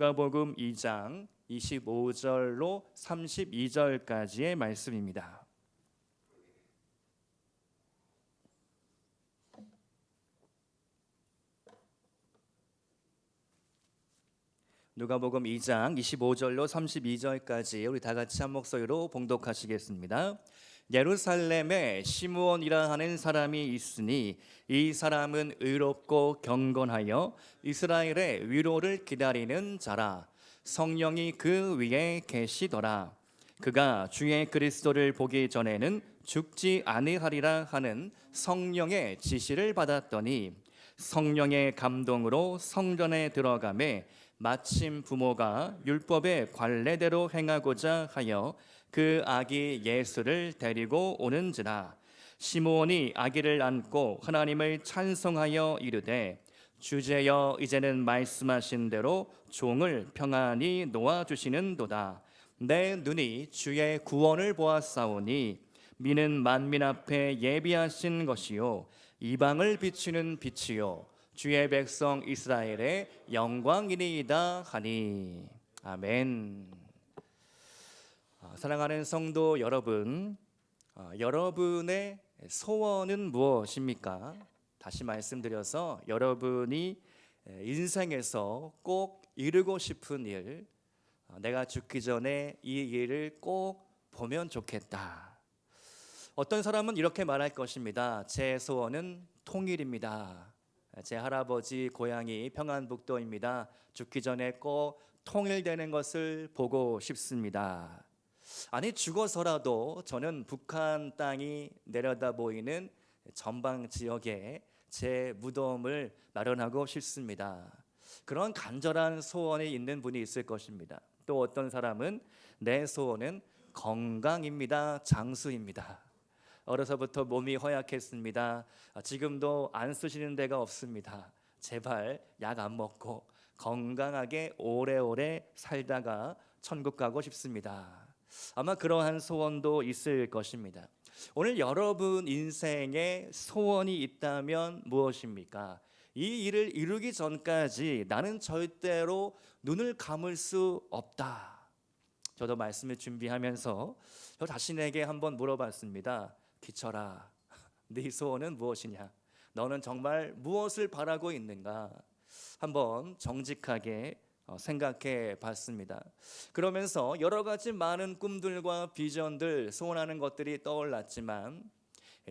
누가복음 2장 25절로 32절까지의 말씀입니다. 누가복음 2장 25절로 32절까지 우리 다 같이 한 목소리로 봉독하시겠습니다. 예루살렘에 시므온이라 하는 사람이 있으니 이 사람은 의롭고 경건하여 이스라엘의 위로를 기다리는 자라. 성령이 그 위에 계시더라. 그가 주의 그리스도를 보기 전에는 죽지 아니하리라 하는 성령의 지시를 받았더니 성령의 감동으로 성전에 들어가매 마침 부모가 율법의 관례대로 행하고자 하여 그 아기 예수를 데리고 오는지라. 시므온이 아기를 안고 하나님을 찬송하여 이르되 주제여 이제는 말씀하신 대로 종을 평안히 놓아주시는도다. 내 눈이 주의 구원을 보았사오니 미는 만민 앞에 예비하신 것이요 이방을 비추는 빛이요 주의 백성 이스라엘의 영광이니이다 하니. 아멘. 사랑하는 성도 여러분, 여러분의 소원은 무엇입니까? 다시 말씀드려서 여러분이 인생에서 꼭 이루고 싶은 일, 내가 죽기 전에 이 일을 꼭 보면 좋겠다. 어떤 사람은 이렇게 말할 것입니다. 제 소원은 통일입니다. 제 할아버지 고향이 평안북도입니다. 죽기 전에 꼭 통일되는 것을 보고 싶습니다. 아니, 죽어서라도 저는 북한 땅이 내려다 보이는 전방 지역에 제 무덤을 마련하고 싶습니다. 그런 간절한 소원이 있는 분이 있을 것입니다. 또 어떤 사람은 내 소원은 건강입니다. 장수입니다. 어려서부터 몸이 허약했습니다. 지금도 안 쓰시는 데가 없습니다. 제발 약 안 먹고 건강하게 오래오래 살다가 천국 가고 싶습니다. 아마 그러한 소원도 있을 것입니다. 오늘 여러분 인생에 소원이 있다면 무엇입니까? 이 일을 이루기 전까지 나는 절대로 눈을 감을 수 없다. 저도 말씀을 준비하면서 저 자신에게 한번 물어봤습니다. 기철아, 네 소원은 무엇이냐? 너는 정말 무엇을 바라고 있는가? 한번 정직하게 생각해 봤습니다. 그러면서 여러 가지 많은 꿈들과 비전들, 소원하는 것들이 떠올랐지만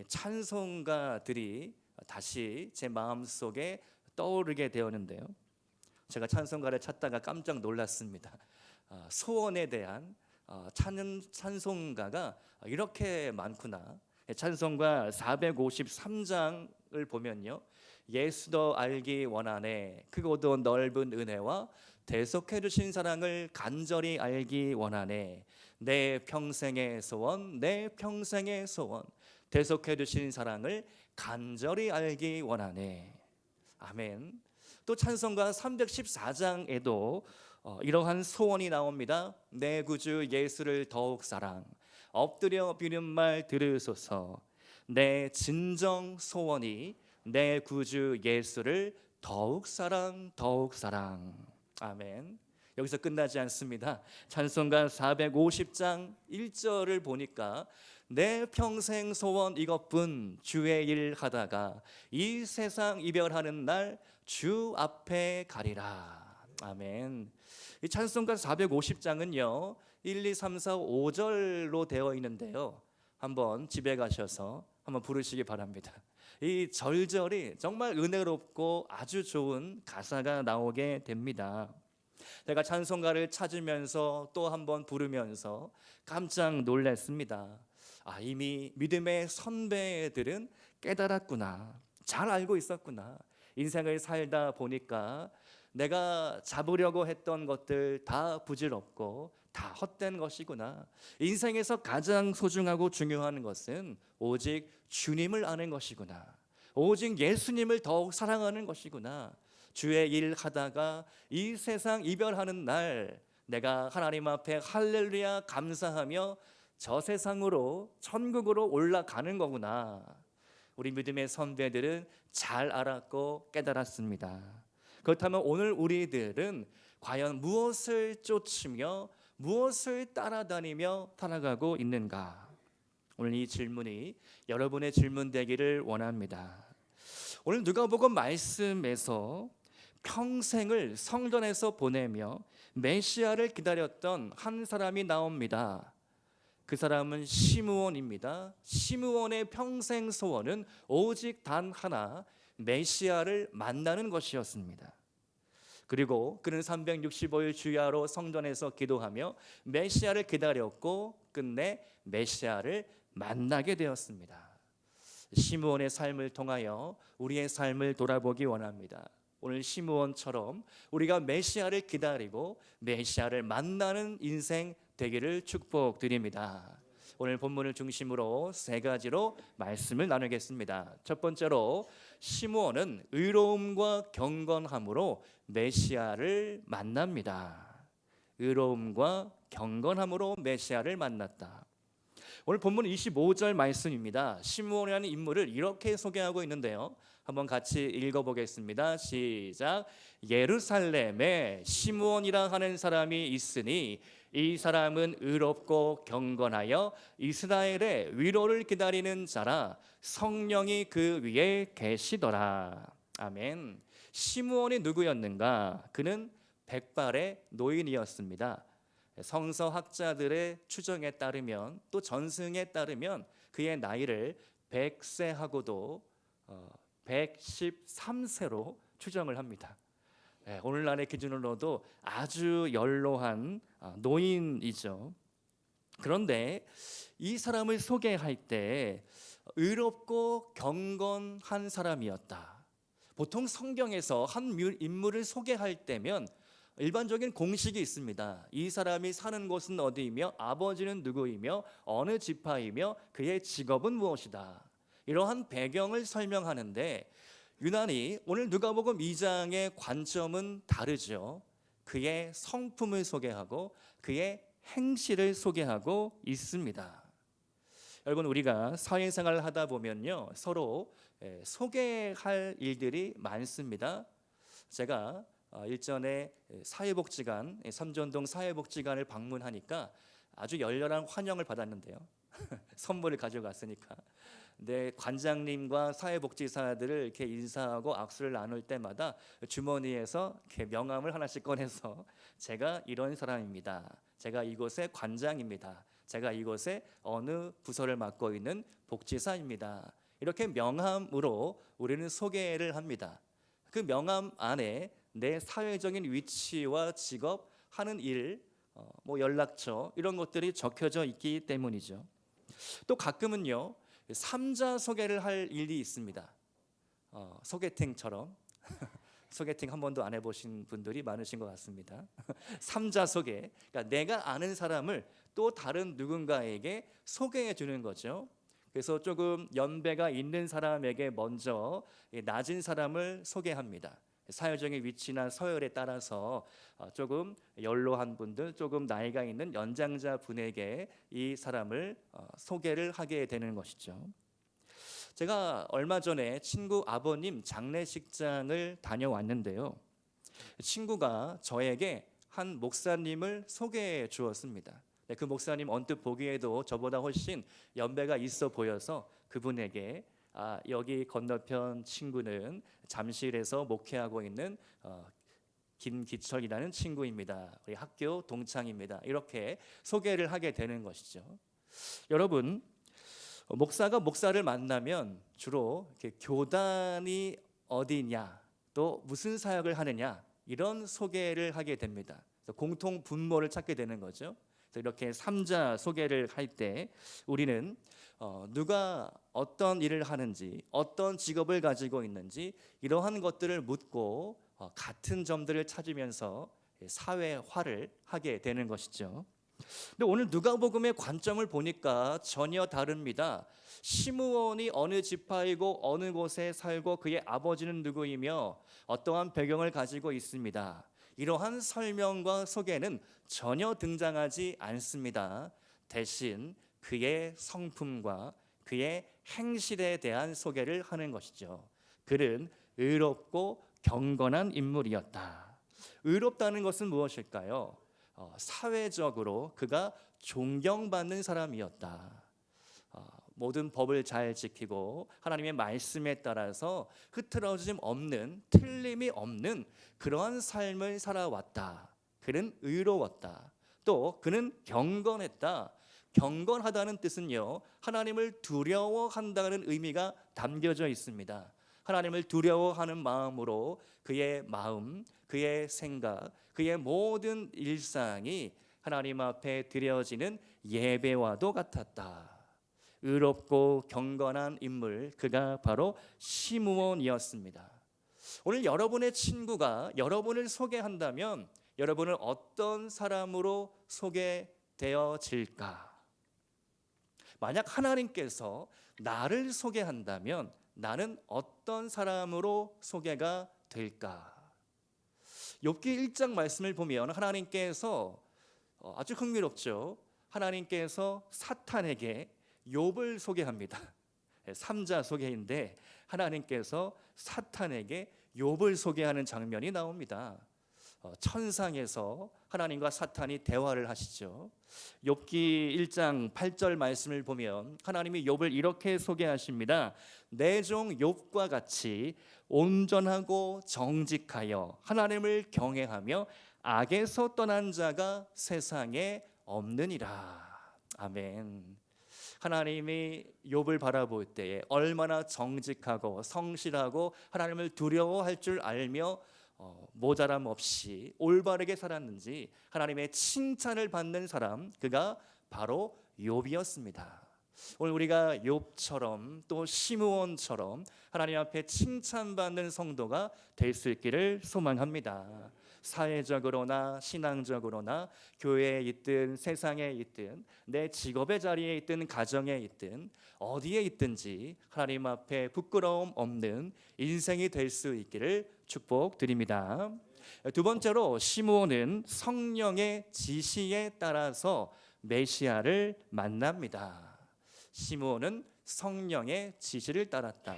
찬송가들이 다시 제 마음속에 떠오르게 되었는데요. 제가 찬송가를 찾다가 깜짝 놀랐습니다. 소원에 대한 찬송가가 이렇게 많구나. 찬송가 453장을 보면요, 예수도 알기 원하네, 크고도 넓은 은혜와 대속해 주신 사랑을 간절히 알기 원하네, 내 평생의 소원, 내 평생의 소원, 대속해 주신 사랑을 간절히 알기 원하네. 아멘. 또 찬송가 314장에도 이러한 소원이 나옵니다. 내 구주 예수를 더욱 사랑, 엎드려 비는 말 들으소서. 내 진정 소원이 내 구주 예수를 더욱 사랑, 더욱 사랑. 아멘. 여기서 끝나지 않습니다. 찬송가 450장 1절을 보니까 내 평생 소원 이것뿐, 주의 일 하다가 이 세상 이별하는 날 주 앞에 가리라. 아멘. 이 찬송가 450장은요 1, 2, 3, 4, 5절로 되어 있는데요, 한번 집에 가셔서 한번 부르시기 바랍니다. 이 절절이 정말 은혜롭고 아주 좋은 가사가 나오게 됩니다. 제가 찬송가를 찾으면서 또 한번 부르면서 깜짝 놀랐습니다. 이미 믿음의 선배들은 깨달았구나, 잘 알고 있었구나. 인생을 살다 보니까 내가 잡으려고 했던 것들 다 부질없고 다 헛된 것이구나. 인생에서 가장 소중하고 중요한 것은 오직 주님을 아는 것이구나. 오직 예수님을 더욱 사랑하는 것이구나. 주의 일 하다가 이 세상 이별하는 날 내가 하나님 앞에 할렐루야 감사하며 저 세상으로 천국으로 올라가는 거구나. 우리 믿음의 선배들은 잘 알았고 깨달았습니다. 그렇다면 오늘 우리들은 과연 무엇을 쫓으며 무엇을 따라다니며 살아가고 있는가? 오늘 이 질문이 여러분의 질문 되기를 원합니다. 오늘 누가복음 말씀에서 평생을 성전에서 보내며 메시아를 기다렸던 한 사람이 나옵니다. 그 사람은 시므온입니다. 시므온의 평생 소원은 오직 단 하나, 메시아를 만나는 것이었습니다. 그리고 그는 365일 주야로 성전에서 기도하며 메시아를 기다렸고 끝내 메시아를 만나게 되었습니다. 시므온의 삶을 통하여 우리의 삶을 돌아보기 원합니다. 오늘 시므온처럼 우리가 메시아를 기다리고 메시아를 만나는 인생 되기를 축복드립니다. 오늘 본문을 중심으로 세 가지로 말씀을 나누겠습니다. 첫 번째로 시므온은 의로움과 경건함으로 메시아를 만납니다. 의로움과 경건함으로 메시아를 만났다. 오늘 본문 25절 말씀입니다. 시므온이라는 인물을 이렇게 소개하고 있는데요. 한번 같이 읽어보겠습니다. 시작. 예루살렘에 시므온이라 하는 사람이 있으니 이 사람은 의롭고 경건하여 이스라엘의 위로를 기다리는 자라. 성령이 그 위에 계시더라. 아멘. 시므온이 누구였는가? 그는 백발의 노인이었습니다. 성서학자들의 추정에 따르면 또 전승에 따르면 그의 나이를 100세하고도 113세로 추정을 합니다. 오늘날의 기준으로도 아주 연로한 노인이죠. 그런데 이 사람을 소개할 때 의롭고 경건한 사람이었다. 보통 성경에서 한 인물을 소개할 때면 일반적인 공식이 있습니다. 이 사람이 사는 곳은 어디이며 아버지는 누구이며 어느 지파이며 그의 직업은 무엇이다. 이러한 배경을 설명하는데 유난히 오늘 누가복음 2장의 관점은 다르죠. 그의 성품을 소개하고 그의 행실을 소개하고 있습니다. 여러분, 우리가 사회생활을 하다 보면요, 서로 소개할 일들이 많습니다. 제가 일전에 사회복지관, 삼전동 사회복지관을 방문하니까 아주 열렬한 환영을 받았는데요. 선물을 가져갔으니까. 근데 관장님과 사회복지사들을 이렇게 인사하고 악수를 나눌 때마다 주머니에서 이렇게 명함을 하나씩 꺼내서 제가 이런 사람입니다. 제가 이곳의 관장입니다. 제가 이곳의 어느 부서를 맡고 있는 복지사입니다. 이렇게 명함으로 우리는 소개를 합니다. 그 명함 안에 내 사회적인 위치와 직업, 하는 일, 연락처 이런 것들이 적혀져 있기 때문이죠. 또 가끔은요, 삼자 소개를 할 일이 있습니다. 소개팅처럼 소개팅 한 번도 안 해보신 분들이 많으신 것 같습니다. 삼자 소개, 그러니까 내가 아는 사람을 또 다른 누군가에게 소개해 주는 거죠. 그래서 조금 연배가 있는 사람에게 먼저 낮은 사람을 소개합니다. 사회적인 위치나 서열에 따라서 조금 연로한 분들, 조금 나이가 있는 연장자 분에게 이 사람을 소개를 하게 되는 것이죠. 제가 얼마 전에 친구 아버님 장례식장을 다녀왔는데요. 친구가 저에게 한 목사님을 소개해 주었습니다. 그 목사님 언뜻 보기에도 저보다 훨씬 연배가 있어 보여서 그분에게 여기 건너편 친구는 잠실에서 목회하고 있는 김기철이라는 친구입니다. 우리 학교 동창입니다. 이렇게 소개를 하게 되는 것이죠. 여러분, 목사가 목사를 만나면 주로 이렇게 교단이 어디냐, 또 무슨 사역을 하느냐 이런 소개를 하게 됩니다. 그래서 공통 분모를 찾게 되는 거죠. 그래서 이렇게 삼자 소개를 할 때 우리는 누가 어떤 일을 하는지, 어떤 직업을 가지고 있는지 이러한 것들을 묻고 같은 점들을 찾으면서 사회화를 하게 되는 것이죠. 근데 오늘 누가복음의 관점을 보니까 전혀 다릅니다. 시므온이 어느 지파이고 어느 곳에 살고 그의 아버지는 누구이며 어떠한 배경을 가지고 있습니다. 이러한 설명과 소개는 전혀 등장하지 않습니다. 대신 그의 성품과 그의 행실에 대한 소개를 하는 것이죠. 그는 의롭고 경건한 인물이었다. 의롭다는 것은 무엇일까요? 사회적으로 그가 존경받는 사람이었다. 모든 법을 잘 지키고 하나님의 말씀에 따라서 흐트러짐 없는, 틀림이 없는 그러한 삶을 살아왔다. 그는 의로웠다. 또 그는 경건했다. 경건하다는 뜻은요, 하나님을 두려워한다는 의미가 담겨져 있습니다. 하나님을 두려워하는 마음으로 그의 마음, 그의 생각, 그의 모든 일상이 하나님 앞에 드려지는 예배와도 같았다. 의롭고 경건한 인물, 그가 바로 시므온이었습니다. 오늘 여러분의 친구가 여러분을 소개한다면 여러분은 어떤 사람으로 소개되어질까? 만약 하나님께서 나를 소개한다면 나는 어떤 사람으로 소개가 될까? 욥기 1장 말씀을 보면 하나님께서 아주 흥미롭죠. 하나님께서 사탄에게 욥을 소개합니다. 3자 소개인데 하나님께서 사탄에게 욥을 소개하는 장면이 나옵니다. 천상에서 하나님과 사탄이 대화를 하시죠. 욥기 1장 8절 말씀을 보면 하나님이 욥을 이렇게 소개하십니다. 내 종 욥과 같이 온전하고 정직하여 하나님을 경외하며 악에서 떠난 자가 세상에 없느니라. 아멘. 하나님이 욥을 바라볼 때에 얼마나 정직하고 성실하고 하나님을 두려워할 줄 알며 모자람 없이 올바르게 살았는지 하나님의 칭찬을 받는 사람, 그가 바로 욥이었습니다. 오늘 우리가 욥처럼 또 시므온처럼 하나님 앞에 칭찬받는 성도가 될 수 있기를 소망합니다. 사회적으로나 신앙적으로나 교회에 있든 세상에 있든 내 직업의 자리에 있든 가정에 있든 어디에 있든지 하나님 앞에 부끄러움 없는 인생이 될 수 있기를 축복드립니다. 두 번째로 시므온은 성령의 지시에 따라서 메시아를 만납니다. 시므온은 성령의 지시를 따랐다.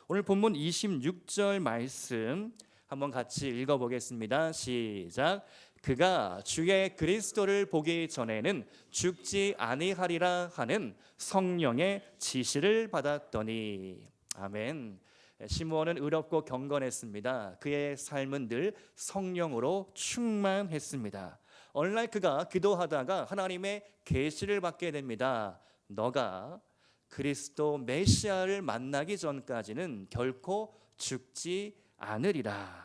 오늘 본문 26절 말씀 한번 같이 읽어보겠습니다. 시작. 그가 주의 그리스도를 보기 전에는 죽지 아니하리라 하는 성령의 지시를 받았더니. 아멘. 시므온은 의롭고 경건했습니다. 그의 삶은 늘 성령으로 충만했습니다. 어느 날 그가 기도하다가 하나님의 계시를 받게 됩니다. 너가 그리스도 메시아를 만나기 전까지는 결코 죽지 않으리라.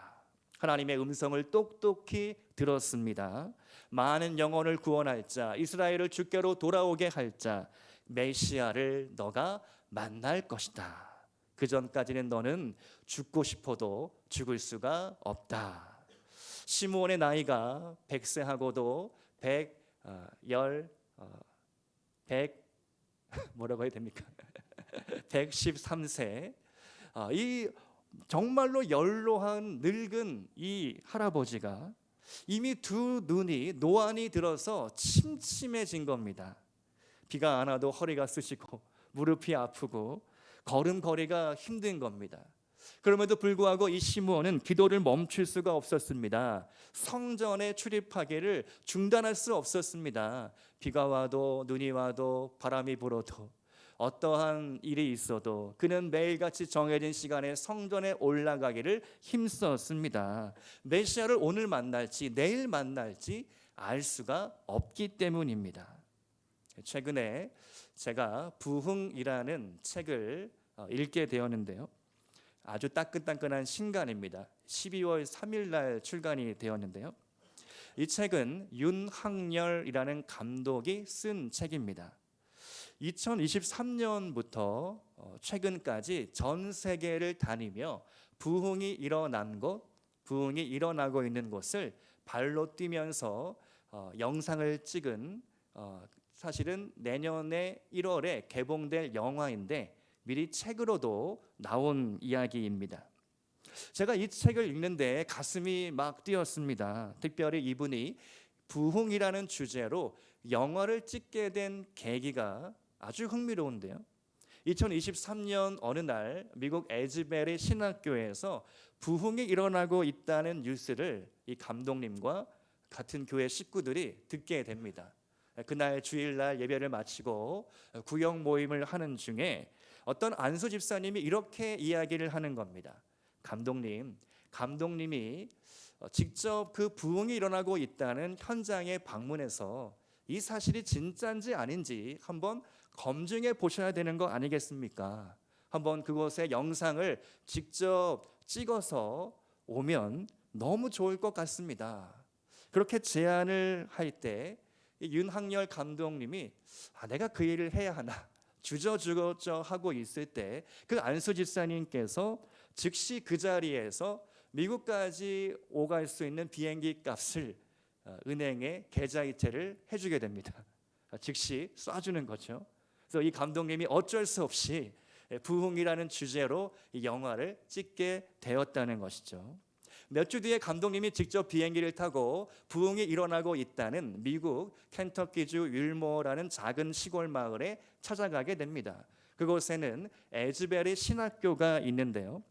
하나님의 음성을 똑똑히 들었습니다. 많은 영혼을 구원할 자, 이스라엘을 주께로 돌아오게 할 자, 메시아를 너가 만날 것이다. 그 전까지는 너는 죽고 싶어도 죽을 수가 없다. 시므온의 나이가 100세하고도 113세. 이 정말로 연로한 늙은 이 할아버지가 이미 두 눈이 노안이 들어서 침침해진 겁니다. 비가 안 와도 허리가 쑤시고 무릎이 아프고 걸음걸이가 힘든 겁니다. 그럼에도 불구하고 이 시므온은 기도를 멈출 수가 없었습니다. 성전에 출입하기를 중단할 수 없었습니다. 비가 와도 눈이 와도 바람이 불어도 어떠한 일이 있어도 그는 매일같이 정해진 시간에 성전에 올라가기를 힘썼습니다. 메시아를 오늘 만날지 내일 만날지 알 수가 없기 때문입니다. 최근에 제가 부흥이라는 책을 읽게 되었는데요. 아주 따끈따끈한 신간입니다. 12월 3일 날 출간이 되었는데요. 이 책은 윤학열이라는 감독이 쓴 책입니다. 2023년부터 최근까지 전 세계를 다니며 부흥이 일어난 곳, 부흥이 일어나고 있는 곳을 발로 뛰면서 영상을 찍은 사실은 내년에 1월에 개봉될 영화인데 미리 책으로도 나온 이야기입니다. 제가 이 책을 읽는데 가슴이 막 뛰었습니다. 특별히 이분이 부흥이라는 주제로 영화를 찍게 된 계기가 아주 흥미로운데요. 2023년 어느 날 미국 에즈베리 신학교에서 부흥이 일어나고 있다는 뉴스를 이 감독님과 같은 교회 식구들이 듣게 됩니다. 그날 주일날 예배를 마치고 구역 모임을 하는 중에 어떤 안수 집사님이 이렇게 이야기를 하는 겁니다. 감독님이 직접 그 부흥이 일어나고 있다는 현장에 방문해서 이 사실이 진짜인지 아닌지 한번 검증해 보셔야 되는 거 아니겠습니까? 한번 그곳의 영상을 직접 찍어서 오면 너무 좋을 것 같습니다. 그렇게 제안을 할 때 윤학열 감독님이 내가 그 일을 해야 하나 주저주저 하고 있을 때 그 안수 집사님께서 즉시 그 자리에서 미국까지 오갈 수 있는 비행기 값을 은행에 계좌이체를 해주게 됩니다. 즉시 쏴주는 거죠. 그래서 이 감독님이 어쩔 수 없이 부흥이라는 주제로 이 영화를 찍게 되었다는 것이죠. 몇 주 뒤에 감독님이 직접 비행기를 타고 부흥이 일어나고 있다는 미국 켄터키주 윌모어라는 작은 시골 마을에 찾아가게 됩니다. 그곳에는 에즈베리 신학교가 있는데요.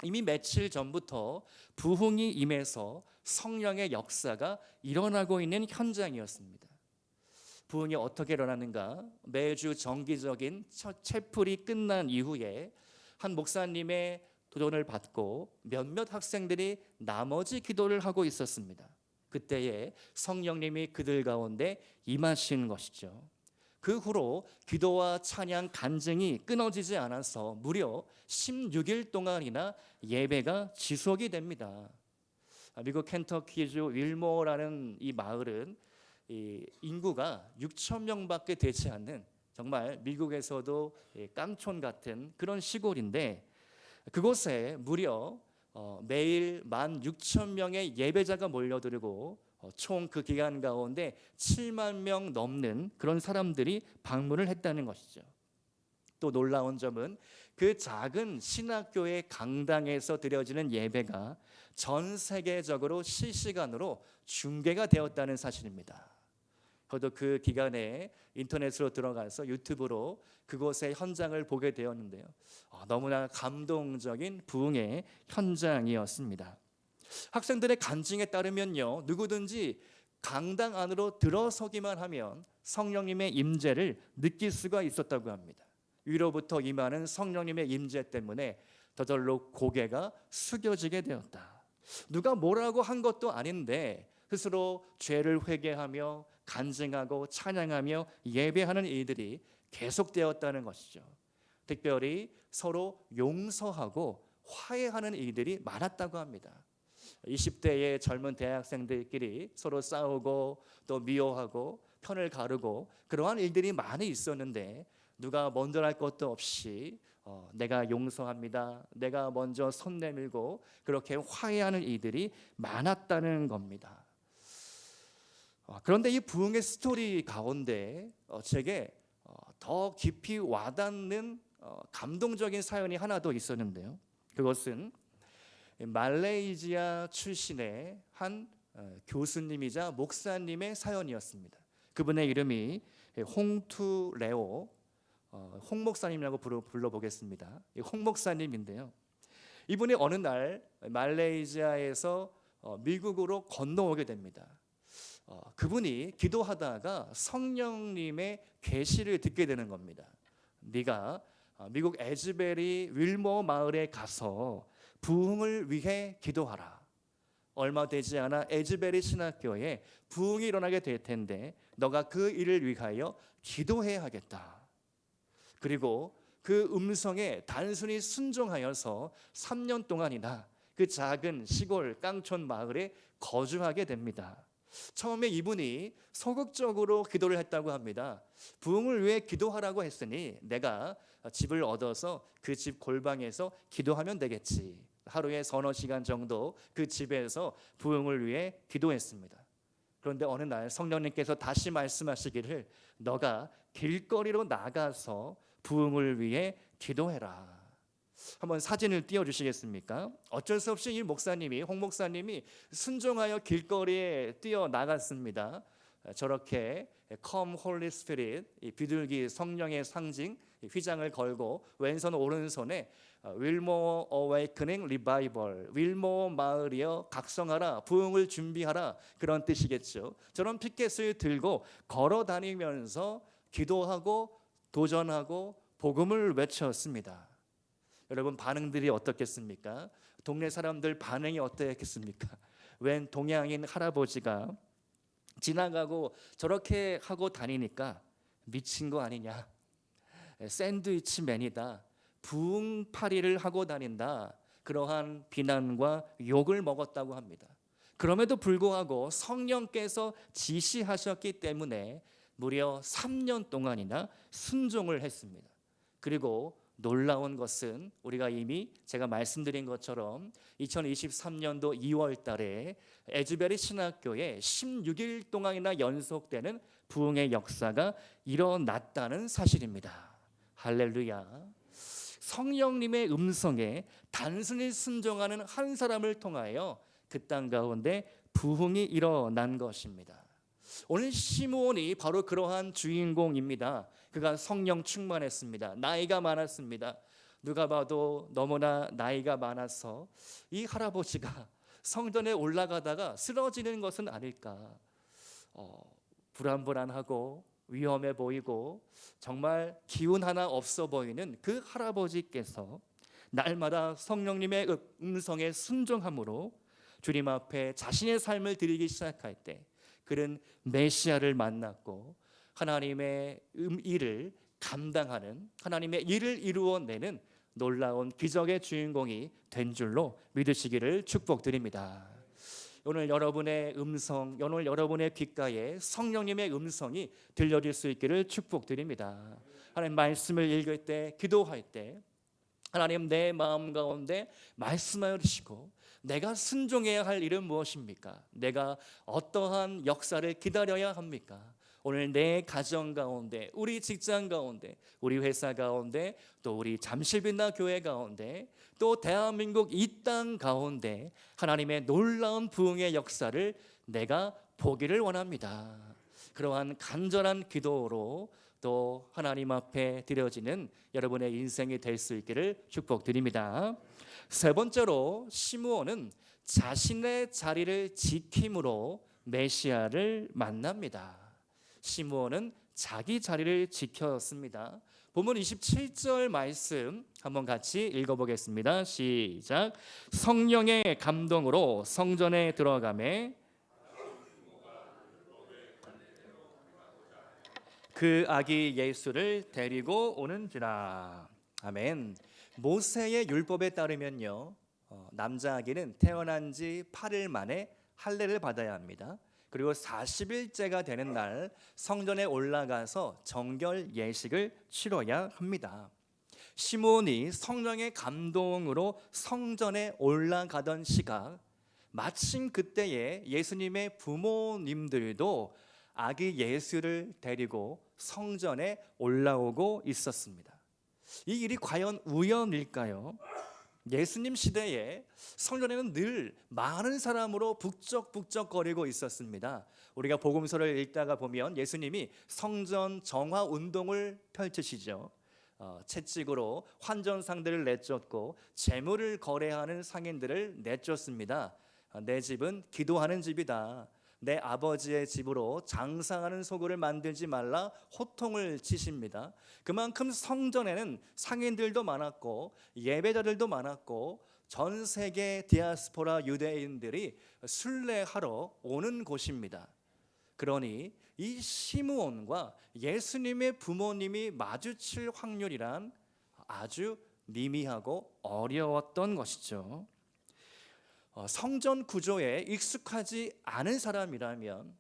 이미 며칠 전부터 부흥이 임해서 성령의 역사가 일어나고 있는 현장이었습니다. 부흥이 어떻게 일어나는가? 매주 정기적인 채플이 끝난 이후에 한 목사님의 도전을 받고 몇몇 학생들이 나머지 기도를 하고 있었습니다. 그때에 성령님이 그들 가운데 임하신 것이죠. 그 후로 기도와 찬양 간증이 끊어지지 않아서 무려 16일 동안이나 예배가 지속이 됩니다. 미국 켄터키주 윌모어라는 이 마을은 이 인구가 6천 명밖에 되지 않는 정말 미국에서도 깡촌 같은 그런 시골인데 그곳에 무려 매일 16,000명의 예배자가 몰려들고 총 그 기간 가운데 7만 명 넘는 그런 사람들이 방문을 했다는 것이죠. 또 놀라운 점은 그 작은 신학교의 강당에서 드려지는 예배가 전 세계적으로 실시간으로 중계가 되었다는 사실입니다. 저도 그 기간에 인터넷으로 들어가서 유튜브로 그곳의 현장을 보게 되었는데요. 너무나 감동적인 부흥의 현장이었습니다. 학생들의 간증에 따르면요, 누구든지 강당 안으로 들어서기만 하면 성령님의 임재를 느낄 수가 있었다고 합니다. 위로부터 임하는 성령님의 임재 때문에 저절로 고개가 숙여지게 되었다. 누가 뭐라고 한 것도 아닌데 스스로 죄를 회개하며 간증하고 찬양하며 예배하는 일들이 계속되었다는 것이죠. 특별히 서로 용서하고 화해하는 일들이 많았다고 합니다. 20대의 젊은 대학생들끼리 서로 싸우고 또 미워하고 편을 가르고 그러한 일들이 많이 있었는데 누가 먼저 할 것도 없이 내가 용서합니다. 내가 먼저 손 내밀고 그렇게 화해하는 일들이 많았다는 겁니다. 그런데 이 부흥의 스토리 가운데 제게 더 깊이 와닿는 감동적인 사연이 하나 더 있었는데요. 그것은 말레이시아 출신의 한 교수님이자 목사님의 사연이었습니다. 그분의 이름이 홍투레오 홍 목사님이라고 불러보겠습니다. 홍 목사님인데요. 이분이 어느 날 말레이시아에서 미국으로 건너오게 됩니다. 그분이 기도하다가 성령님의 계시를 듣게 되는 겁니다. 네가 미국 에즈베리 윌모 마을에 가서 부흥을 위해 기도하라. 얼마 되지 않아 에즈베리 신학교에 부흥이 일어나게 될 텐데 너가 그 일을 위하여 기도해야 하겠다. 그리고 그 음성에 단순히 순종하여서 3년 동안이나 그 작은 시골 깡촌 마을에 거주하게 됩니다. 처음에 이분이 소극적으로 기도를 했다고 합니다. 부흥을 위해 기도하라고 했으니 내가 집을 얻어서 그 집 골방에서 기도하면 되겠지. 하루에 서너 시간 정도 그 집에서 부흥을 위해 기도했습니다. 그런데 어느 날 성령님께서 다시 말씀하시기를 너가 길거리로 나가서 부흥을 위해 기도해라. 한번 사진을 띄워주시겠습니까? 어쩔 수 없이 이 목사님이 홍 목사님이 순종하여 길거리에 뛰어 나갔습니다. 저렇게 Come Holy Spirit, 이 비둘기 성령의 상징 휘장을 걸고 왼손 오른손에 윌모 어웨이크닝 리바이벌, 윌모 마을이여 각성하라, 부흥을 준비하라, 그런 뜻이겠죠. 저런 피켓을 들고 걸어 다니면서 기도하고 도전하고 복음을 외쳤습니다. 여러분, 반응들이 어떻겠습니까? 동네 사람들 반응이 어떻겠습니까? 웬 동양인 할아버지가 지나가고 저렇게 하고 다니니까 미친 거 아니냐, 샌드위치 맨이다, 부흥파리를 하고 다닌다, 그러한 비난과 욕을 먹었다고 합니다. 그럼에도 불구하고 성령께서 지시하셨기 때문에 무려 3년 동안이나 순종을 했습니다. 그리고 놀라운 것은 우리가 이미 제가 말씀드린 것처럼 2023년도 2월 달에 에즈베리 신학교에 16일 동안이나 연속되는 부흥의 역사가 일어났다는 사실입니다. 할렐루야. 성령님의 음성에 단순히 순종하는 한 사람을 통하여 그 땅 가운데 부흥이 일어난 것입니다. 오늘 시므온이 바로 그러한 주인공입니다. 그가 성령 충만했습니다. 나이가 많았습니다. 누가 봐도 너무나 나이가 많아서 이 할아버지가 성전에 올라가다가 쓰러지는 것은 아닐까, 불안불안하고 위험해 보이고 정말 기운 하나 없어 보이는 그 할아버지께서 날마다 성령님의 음성에 순종함으로 주님 앞에 자신의 삶을 드리기 시작할 때 그는 메시아를 만났고 하나님의 일을 감당하는, 하나님의 일을 이루어내는 놀라운 기적의 주인공이 된 줄로 믿으시기를 축복드립니다. 오늘 여러분의 음성, 오늘 여러분의 귓가에 성령님의 음성이 들려질 수 있기를 축복드립니다. 하나님 말씀을 읽을 때, 기도할 때 하나님 내 마음 가운데 말씀하여 주시고 내가 순종해야 할 일은 무엇입니까? 내가 어떠한 역사를 기다려야 합니까? 오늘 내 가정 가운데, 우리 직장 가운데, 우리 회사 가운데, 또 우리 잠실빛나 교회 가운데, 또 대한민국 이 땅 가운데 하나님의 놀라운 부흥의 역사를 내가 보기를 원합니다. 그러한 간절한 기도로 또 하나님 앞에 드려지는 여러분의 인생이 될 수 있기를 축복드립니다. 세 번째로 시므온은 자신의 자리를 지킴으로 메시아를 만납니다. 시므온은 자기 자리를 지켰습니다. 본문 27절 말씀 한번 같이 읽어보겠습니다. 시작. 성령의 감동으로 성전에 들어가매 그 아기 예수를 데리고 오는지라. 아멘. 모세의 율법에 따르면요, 남자 아기는 태어난 지 8일 만에 할례를 받아야 합니다. 그리고 40일째가 되는 날 성전에 올라가서 정결 예식을 치러야 합니다. 시므온이 성령의 감동으로 성전에 올라가던 시각, 마침 그때에 예수님의 부모님들도 아기 예수를 데리고 성전에 올라오고 있었습니다. 이 일이 과연 우연일까요? 예수님 시대에 성전에는 늘 많은 사람으로 북적북적거리고 있었습니다. 우리가 복음서를 읽다가 보면 예수님이 성전 정화 운동을 펼치시죠. 채찍으로 환전상들을 내쫓고 재물을 거래하는 상인들을 내쫓습니다. 내 집은 기도하는 집이다, 내 아버지의 집으로 장사하는 소굴을 만들지 말라 호통을 치십니다. 그만큼 성전에는 상인들도 많았고 예배자들도 많았고 전 세계 디아스포라 유대인들이 순례하러 오는 곳입니다. 그러니 이 시므온과 예수님의 부모님이 마주칠 확률이란 아주 미미하고 어려웠던 것이죠. 성전 구조에 익숙하지 않은 사람이라면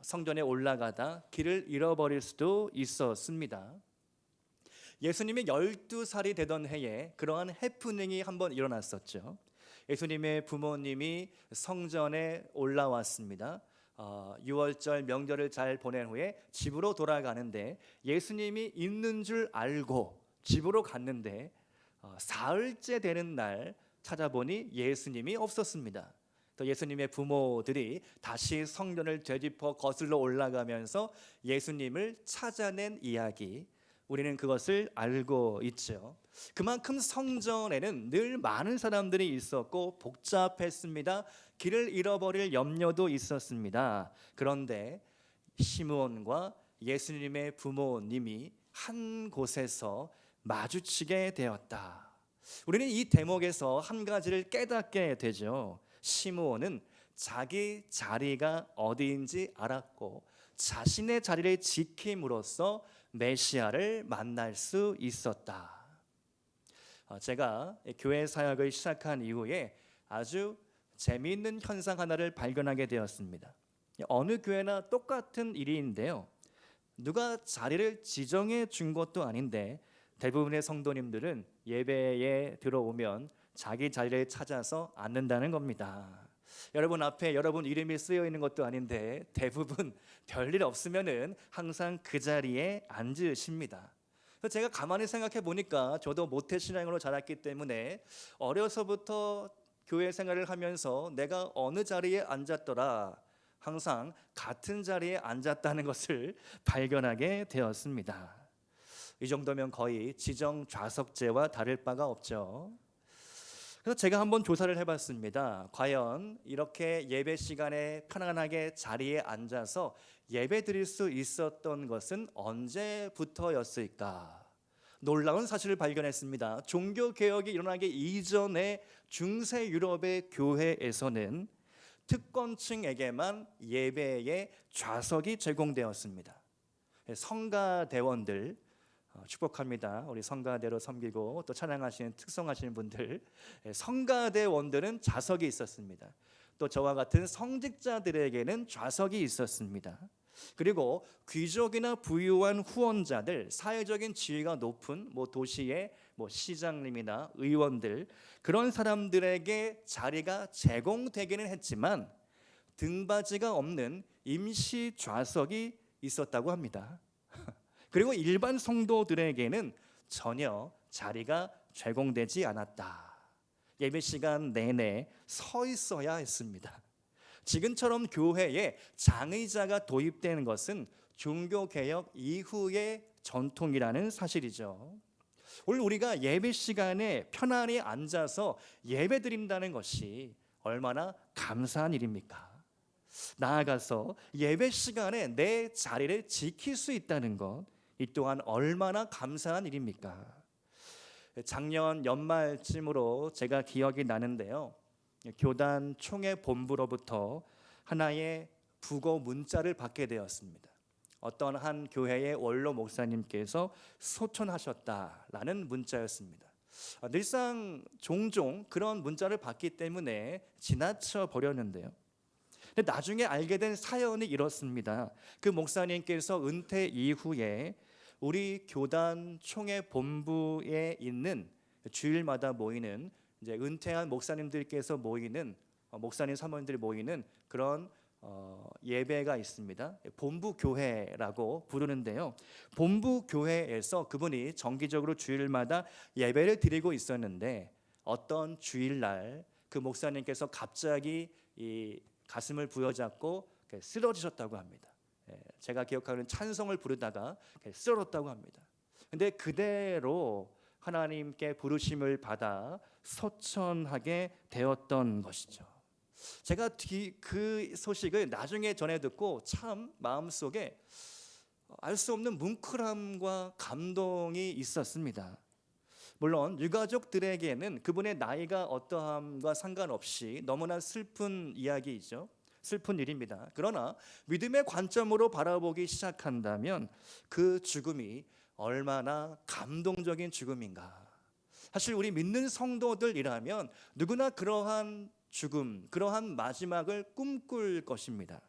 성전에 올라가다 길을 잃어버릴 수도 있었습니다. 예수님이 12살이 되던 해에 그러한 해프닝이 한번 일어났었죠. 예수님의 부모님이 성전에 올라왔습니다. 6월절 명절을 잘 보낸 후에 집으로 돌아가는데 예수님이 있는 줄 알고 집으로 갔는데 사흘째 되는 날 찾아보니 예수님이 없었습니다. 또 예수님의 부모들이 다시 성전을 되짚어 거슬러 올라가면서 예수님을 찾아낸 이야기, 우리는 그것을 알고 있죠. 그만큼 성전에는 늘 많은 사람들이 있었고 복잡했습니다. 길을 잃어버릴 염려도 있었습니다. 그런데 시므온과 예수님의 부모님이 한 곳에서 마주치게 되었다. 우리는 이 대목에서 한 가지를 깨닫게 되죠. 시므온은 자기 자리가 어디인지 알았고 자신의 자리를 지킴으로써 메시아를 만날 수 있었다. 제가 교회 사역을 시작한 이후에 아주 재미있는 현상 하나를 발견하게 되었습니다. 어느 교회나 똑같은 일인데요. 누가 자리를 지정해 준 것도 아닌데 대부분의 성도님들은 예배에 들어오면 자기 자리를 찾아서 앉는다는 겁니다. 여러분 앞에 여러분 이름이 쓰여 있는 것도 아닌데 대부분 별일 없으면은 항상 그 자리에 앉으십니다. 그래서 제가 가만히 생각해 보니까 저도 모태신앙으로 자랐기 때문에 어려서부터 교회 생활을 하면서 내가 어느 자리에 앉았더라 항상 같은 자리에 앉았다는 것을 발견하게 되었습니다. 이 정도면 거의 지정 좌석제와 다를 바가 없죠. 그래서 제가 한번 조사를 해봤습니다. 과연 이렇게 예배 시간에 편안하게 자리에 앉아서 예배 드릴 수 있었던 것은 언제부터였을까? 놀라운 사실을 발견했습니다. 종교개혁이 일어나기 이전에 중세 유럽의 교회에서는 특권층에게만 예배의 좌석이 제공되었습니다. 성가대원들 축복합니다. 우리 성가대로 섬기고 또 찬양하시는 특성하시는 분들, 성가대원들은 좌석이 있었습니다. 또 저와 같은 성직자들에게는 좌석이 있었습니다. 그리고 귀족이나 부유한 후원자들, 사회적인 지위가 높은 도시의 시장님이나 의원들, 그런 사람들에게 자리가 제공되기는 했지만 등받이가 없는 임시 좌석이 있었다고 합니다. 그리고 일반 성도들에게는 전혀 자리가 제공되지 않았다. 예배 시간 내내 서 있어야 했습니다. 지금처럼 교회에 장의자가 도입되는 것은 종교개혁 이후의 전통이라는 사실이죠. 오늘 우리가 예배 시간에 편안히 앉아서 예배 드린다는 것이 얼마나 감사한 일입니까? 나아가서 예배 시간에 내 자리를 지킬 수 있다는 것, 이 또한 얼마나 감사한 일입니까? 작년 연말쯤으로 제가 기억이 나는데요. 교단 총회 본부로부터 하나의 부고 문자를 받게 되었습니다. 어떤 한 교회의 원로 목사님께서 소천하셨다라는 문자였습니다. 늘상 종종 그런 문자를 받기 때문에 지나쳐 버렸는데요. 근데 나중에 알게 된 사연이 이렇습니다. 그 목사님께서 은퇴 이후에 우리 교단 총회 본부에 있는 주일마다 모이는 이제 은퇴한 목사님들께서 모이는 목사님 사모님들이 모이는 그런 예배가 있습니다. 본부 교회라고 부르는데요. 본부 교회에서 그분이 정기적으로 주일마다 예배를 드리고 있었는데 어떤 주일날 그 목사님께서 갑자기 이 가슴을 부여잡고 쓰러지셨다고 합니다. 제가 기억하는 찬송을 부르다가 쓰러졌다고 합니다. 근데 그대로 하나님께 부르심을 받아 소천하게 되었던 것이죠. 제가 그 소식을 나중에 전해 듣고 참 마음속에 알 수 없는 뭉클함과 감동이 있었습니다. 물론 유가족들에게는 그분의 나이가 어떠함과 상관없이 너무나 슬픈 이야기이죠. 슬픈 일입니다. 그러나 믿음의 관점으로 바라보기 시작한다면 그 죽음이 얼마나 감동적인 죽음인가. 사실 우리 믿는 성도들이라면 누구나 그러한 죽음, 그러한 마지막을 꿈꿀 것입니다.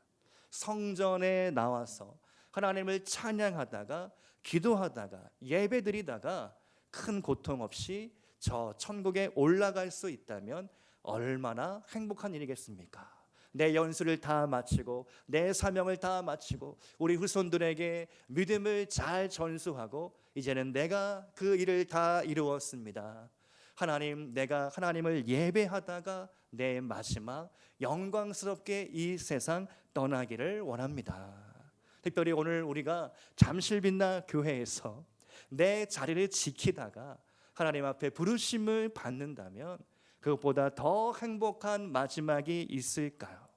성전에 나와서 하나님을 찬양하다가 기도하다가 예배드리다가 큰 고통 없이 저 천국에 올라갈 수 있다면 얼마나 행복한 일이겠습니까? 내 연수를 다 마치고 내 사명을 다 마치고 우리 후손들에게 믿음을 잘 전수하고 이제는 내가 그 일을 다 이루었습니다. 하나님, 내가 하나님을 예배하다가 내 마지막 영광스럽게 이 세상 떠나기를 원합니다. 특별히 오늘 우리가 잠실빛나 교회에서 내 자리를 지키다가 하나님 앞에 부르심을 받는다면 그것보다 더 행복한 마지막이 있을까요?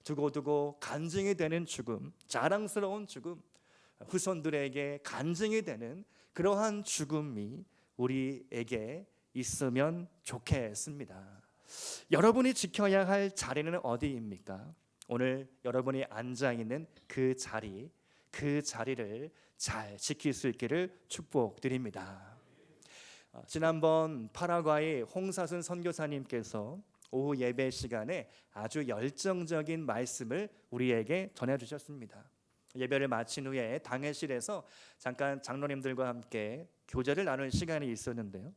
두고두고 간증이 되는 죽음, 자랑스러운 죽음, 후손들에게 간증이 되는 그러한 죽음이 우리에게 있으면 좋겠습니다. 여러분이 지켜야 할 자리는 어디입니까? 오늘 여러분이 앉아 있는 그 자리를 잘 지킬 수 있기를 축복드립니다. 지난번 파라과이 홍사순 선교사님께서 오후 예배 시간에 아주 열정적인 말씀을 우리에게 전해주셨습니다. 예배를 마친 후에 당회실에서 잠깐 장로님들과 함께 교제를 나눌 시간이 있었는데요.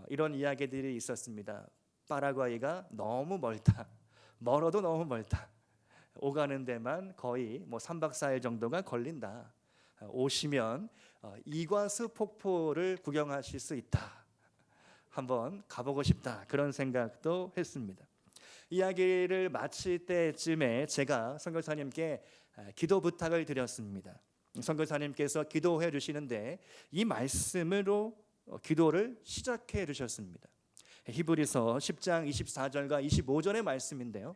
이런 이야기들이 있었습니다. 파라과이가 너무 멀다. 멀어도 너무 멀다. 오가는 데만 거의 3박 4일 정도가 걸린다. 오시면 이과수 폭포를 구경하실 수 있다. 한번 가보고 싶다. 그런 생각도 했습니다. 이야기를 마칠 때쯤에 제가 선교사님께 기도 부탁을 드렸습니다. 선교사님께서 기도해 주시는데 이 말씀으로 기도를 시작해 주셨습니다. 히브리서 10장 24절과 25절의 말씀인데요.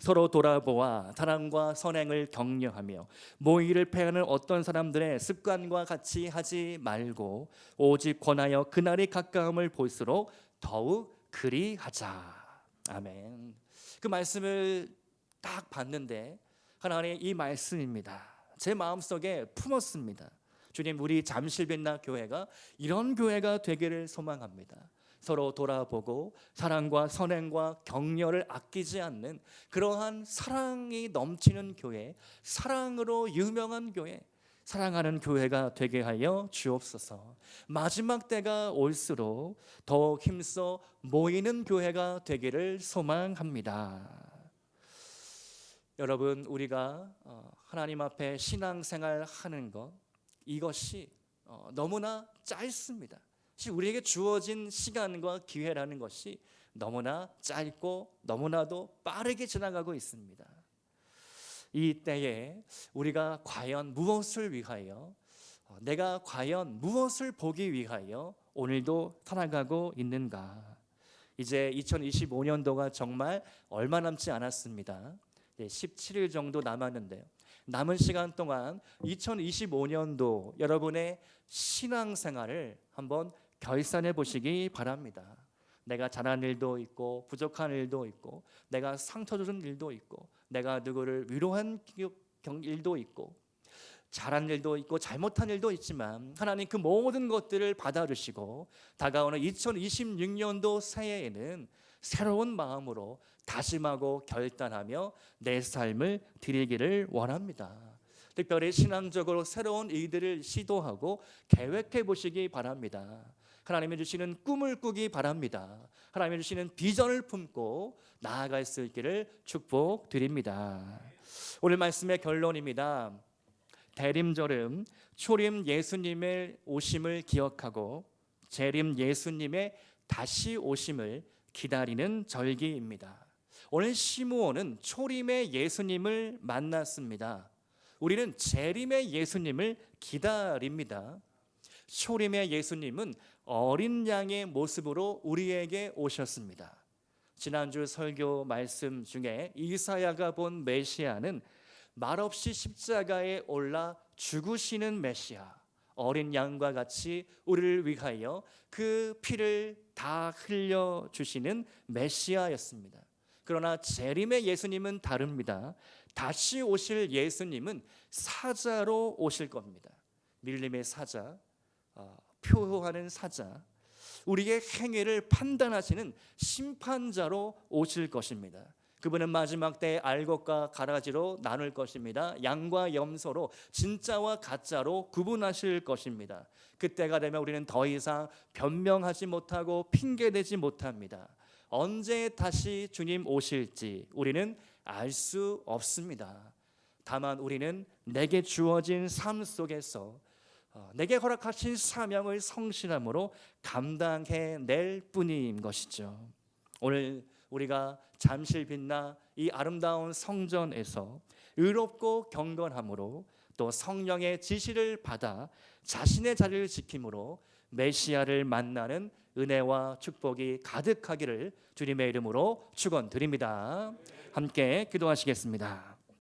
서로 돌아보아 사랑과 선행을 격려하며 모의를 패하는 어떤 사람들의 습관과 같이 하지 말고 오직 권하여 그날이 가까움을 볼수록 더욱 그리하자. 아멘. 그 말씀을 딱 봤는데 하나님 이 말씀입니다. 제 마음속에 품었습니다. 주님, 우리 잠실빛나 교회가 이런 교회가 되기를 소망합니다. 서로 돌아보고 사랑과 선행과 격려를 아끼지 않는 그러한 사랑이 넘치는 교회, 사랑으로 유명한 교회, 사랑하는 교회가 되게 하여 주옵소서. 마지막 때가 올수록 더욱 힘써 모이는 교회가 되기를 소망합니다. 여러분, 우리가 하나님 앞에 신앙생활 하는 것, 이것이 너무나 짧습니다. 우리에게 주어진 시간과 기회라는 것이 너무나 짧고 너무나도 빠르게 지나가고 있습니다. 이 때에 우리가 과연 무엇을 위하여, 내가 과연 무엇을 보기 위하여 오늘도 살아가고 있는가? 이제 2025년도가 정말 얼마 남지 않았습니다. 17일 정도 남았는데요. 남은 시간 동안 2025년도 여러분의 신앙생활을 한번 결산해 보시기 바랍니다. 내가 잘한 일도 있고 부족한 일도 있고 내가 상처 준 일도 있고 내가 누구를 위로한 일도 있고 잘한 일도 있고 잘못한 일도 있지만 하나님 그 모든 것들을 받아주시고 다가오는 2026년도 새해에는 새로운 마음으로 다짐하고 결단하며 내 삶을 드리기를 원합니다. 특별히 신앙적으로 새로운 일들을 시도하고 계획해 보시기 바랍니다. 하나님이 주시는 꿈을 꾸기 바랍니다. 하나님이 주시는 비전을 품고 나아갈 수 있기를 축복드립니다. 오늘 말씀의 결론입니다. 대림절은 초림 예수님의 오심을 기억하고 재림 예수님의 다시 오심을 기다리는 절기입니다. 오늘 시므온은 초림의 예수님을 만났습니다. 우리는 재림의 예수님을 기다립니다. 초림의 예수님은 어린 양의 모습으로 우리에게 오셨습니다. 지난주 설교 말씀 중에 이사야가 본 메시아는 말없이 십자가에 올라 죽으시는 메시아, 어린 양과 같이 우리를 위하여 그 피를 다 흘려주시는 메시아였습니다. 그러나 재림의 예수님은 다릅니다. 다시 오실 예수님은 사자로 오실 겁니다. 밀림의 사자, 표효하는 사자, 우리의 행위를 판단하시는 심판자로 오실 것입니다. 그분은 마지막 때에 알곡과 가라지로 나눌 것입니다. 양과 염소로 진짜와 가짜로 구분하실 것입니다. 그때가 되면 우리는 더 이상 변명하지 못하고 핑계대지 못합니다. 언제 다시 주님 오실지 우리는 알 수 없습니다. 다만 우리는 내게 주어진 삶 속에서 내게 허락하신 사명을 성실함으로 감당해낼 뿐인 것이죠. 오늘 우리가 잠실 빛나 이 아름다운 성전에서 의롭고 경건함으로 또 성령의 지시를 받아 자신의 자리를 지킴으로 메시아를 만나는 은혜와 축복이 가득하기를 주님의 이름으로 축원드립니다. 함께 기도하시겠습니다.